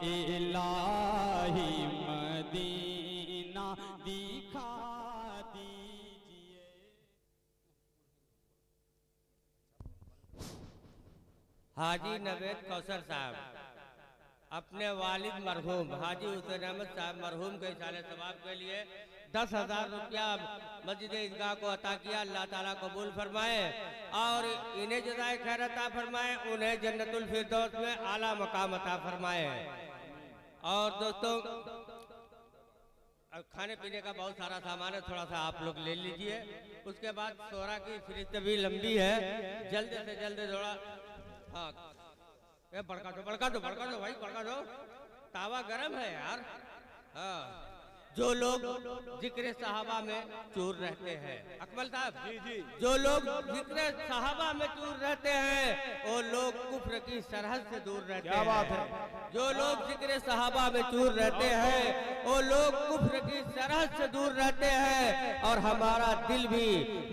इलाही Medina दिखा दीजिए। हाजी नवेद कौसर साहब अपने वालिद मरहूम हाजी हुसैन अहमद साहब मरहूम के इशारे सवाब के लिए 10,000 रुपया मस्जिद ईदगाह को अता किया। अल्लाह ताला कबूल फरमाए और इन्हें जज़ाए खैर अता फरमाए, उन्हें जन्नतुल फिरदौस में आला मकाम अता फरमाए। और दोस्तों खाने पीने का बहुत सारा सामान है, थोड़ा सा आप लोग ले लीजिए। उसके बाद सोरा की फरिश्त भी लंबी है, जल्द से जल्द थोड़ा हाँ बड़का दो भाई, बड़का दो, तावा गरम है यार। हाँ जो लोग जिक्र सहाबा में चूर रहते हैं, अकमल साहब जी, जो लोग जिक्र सहाबा में चूर रहते हैं वो लोग कुफ्र की सरहद से दूर रहते हैं। क्या बात है। जो लोग जिक्र सहाबा में चूर रहते हैं वो लोग कुफ्र की सरहद से दूर रहते हैं। और हमारा दिल भी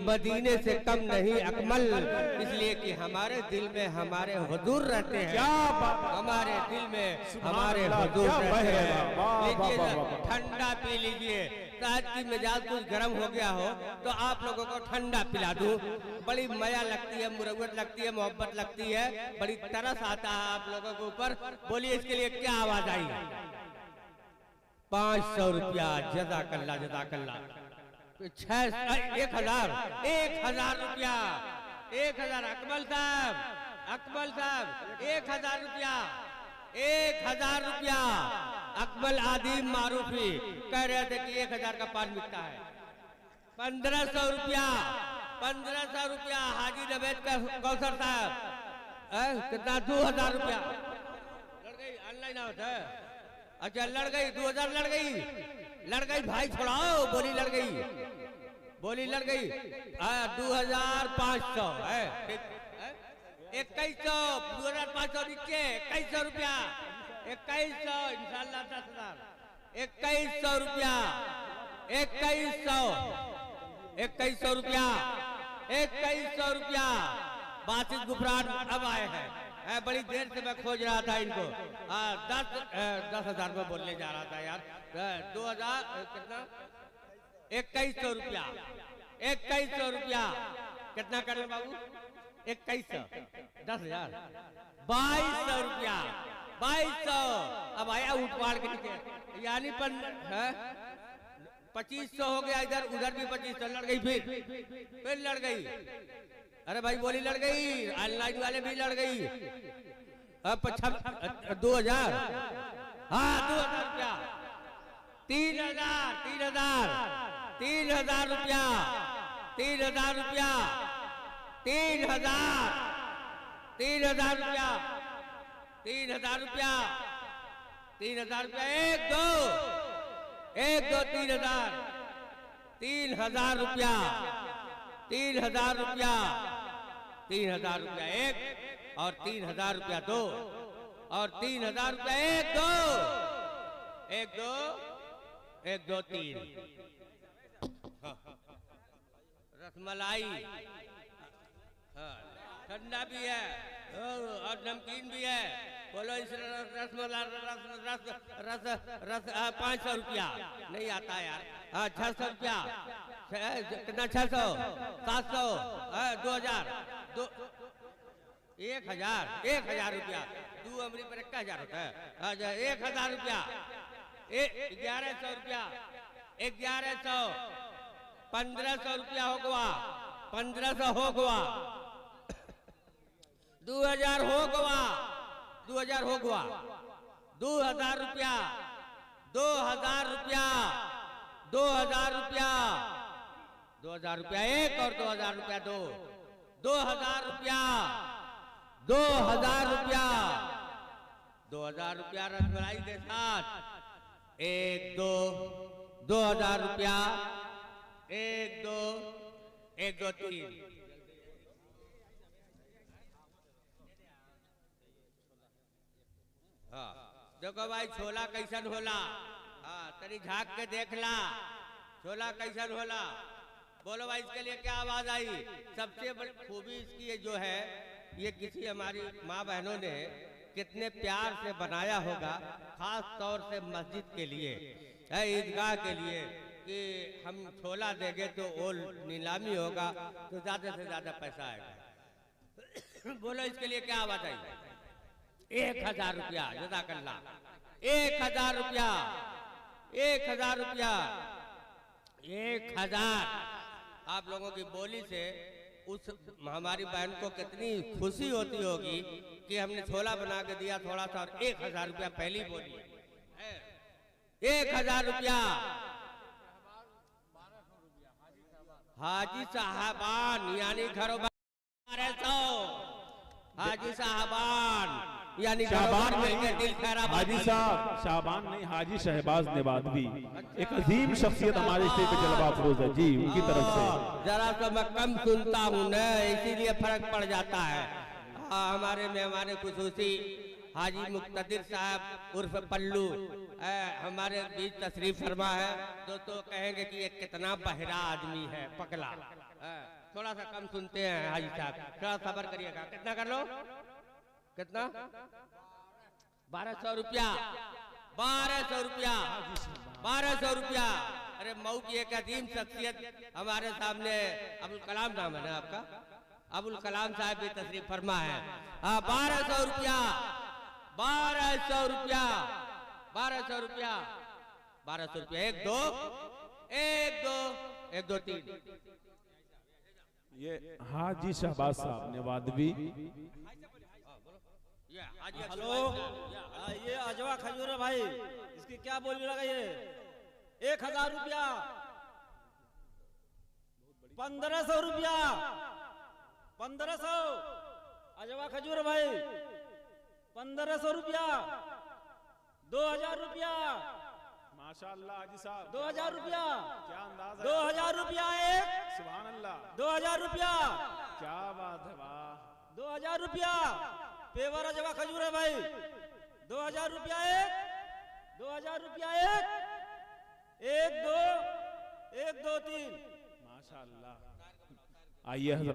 मदीने से कम नहीं अकमल, इसलिए कि हमारे दिल में हमारे हुजूर रहते हैं। क्या हमारे दिल में हमारे हुजूर रहते हैं। लीजिए ठंडा पी लीजिए, शायद की मिजाज कुछ गर्म हो गया हो तो आप लोगों को ठंडा पिला दूं। बड़ी मजा लगती है, मुरव्वत लगती है, मोहब्बत लगती है, बड़ी तरस आता है आप लोगों के ऊपर। बोलिए इसके लिए क्या आवाज आई? 500 रुपया। जज़ाकल्लाह जज़ाकल्लाह। 1,000 रुपया, 1,000 अकमल साहब 1,000 रुपया, 1,000 रुपया। अकमल आदिम मारूफी कह रहे थे कि 1,000 का पान बिकता है। 1,500 रुपया, 1,500 रुपया हाजी नवेद कौसर साहब। कितना? 2,000 रुपया। लड़ गई, ऑनलाइन आउट है। अच्छा लड़ गई, 2,000 लड़ गई भाई, छोड़ाओ। बोली लड़ गई, 2,500 है। 2,100, 2,500 नीचे, 2,100 रुपया, 2,100 इंशाल्लाह 10,000, 2,100 रुपया, 2,100 रुपया, 2,100 रुपया। बासित गुफरान अब आए हैं, बड़ी देर से मैं खोज रहा था इनको। 10,000 में बोलने जा रहा था यार। 2,000 कितना? 2,100 रुपया, 2,100 रुपया। कितना कर रहे बाबू? 2,100, 10,000, 2,200 रुपया, 2,200। अब आया उठवाड़ के नीचे, यानी 2,500 हो गया। इधर उधर भी 2,500। लड़ गई, फिर लड़ गई। अरे भाई बोली लड़ गई, ऑनलाइन वाले भी लड़ गई। 2,000, हाँ 2,000 रुपया, 3,000, 3,000, 3,000 रुपया, 3,000 रुपया, 3,000, 3,000 रुपया, 3,000 रुपया, 3,000 रुपया। 1 2 3,000, 3,000 रुपया, 3,000 रुपया, 3,000 रुपया 1 और 3,000 रुपया 2 और 3,000 रुपया 1 2 1 2 1 2 3। रसमलाई ठंडा भी है और नमकीन भी है। बोलो इस रस 500 रुपया नहीं आता यार। 600 रुपया, कितना? 600, 700, 2,000, 1,000 रुपया। 2 अमरी पर 1,000 होता है। 1,000 रुपया, 1,100 रुपया, 1,100, 1,500 रुपया हो गया, 1,500 हो गया, 2,000 हो गया, 2,000 हो गया, 2,000 रुपया, 2,000 रुपया, 2,000 रुपया, 2,000 रुपया 1 और 2,000 रुपया 2, 2,000 रुपया, 2,000 रुपया, 2,000 रुपया रसमलाई के साथ। 1 2 2,000 रुपया, 1 2 1 2 3। हाँ देखो भाई छोला कैसन होला। हाँ तरी झाँक के देख ला छोला कैसन होला। बोलो भाई इसके लिए क्या आवाज आई? सबसे बड़ी खूबी इसकी जो है, ये किसी हमारी माँ बहनों ने कितने प्यार से बनाया होगा, खास तौर से मस्जिद के लिए, ईदगाह के लिए, कि हम छोला देंगे तो वो नीलामी होगा तो ज्यादा से ज्यादा पैसा आएगा। बोलो इसके लिए क्या आवाज आई? 1000 रुपया, जज़ाकल्लाह, 1000 रुपया, 1000 रुपया, 1000। आप लोगों की बोली से उस हमारी बहन को कितनी खुशी होती होगी कि हमने छोला बना के दिया थोड़ा सा, और 1000 रुपया पहली बोली है। 1000 रुपया हाजी साहबान यानी घरों 1200, हाजी साहबान यानी शाबान घरों नहीं, दिल खैराबाद। हाजी साहब शाबान नहीं, हाजी शहबाज नेवादवी, एक अजीम शख्सियत हमारे स्टेज पे जलवा अफरोज है जी, उनकी तरफ से। जरा तो मैं कम सुनता हूँ न, इसीलिए फर्क पड़ जाता है। हमारे मेहमान खुसूसी हाजी मुक्तदिर साहब उर्फ पल्लू हमारे बीच तशरीफ फरमा है। दोस्तों कहेंगे कि ये कितना बहरा आदमी है, पगला। थोड़ा सा कम सुनते हैं हाजी साहब, थोड़ा सबर करिएगा। कितना कर लो? कितना? 1200 रुपया, 1200 रुपया, 1200 रुपया। अरे मऊ की एक अजीम शख्सियत हमारे सामने, अबुल कलाम नाम है ना आपका? अबुल कलाम साहब भी तशरीफ फरमा है। 1200 रुपया, 1200 रुपया, 1200 रुपया, 1200 रुपया। 1 2 1 2 1 2 3। ये हाजी शहबाज साहब नेवादवी। हेलो, ये अजवा खजूर है भाई, इसकी क्या बोली लगा? ये 1000 रुपया, 1500 रुपया, 1500 अजवा खजूर भाई, 1500 रुपया, 2000 रुपया, माशाअल्लाह हाजी साहब, 2000 रुपया, क्या अंदाज है, 2000 रुपया एक, सुभान अल्लाह, 2000 रुपया, क्या बात है, वाह, 2000 रुपया पेवर अजवा खजूर है भाई, 2000 रुपया एक, 2000 रुपया एक, 1 2 1 2 3। माशाअल्लाह। आइए हजरत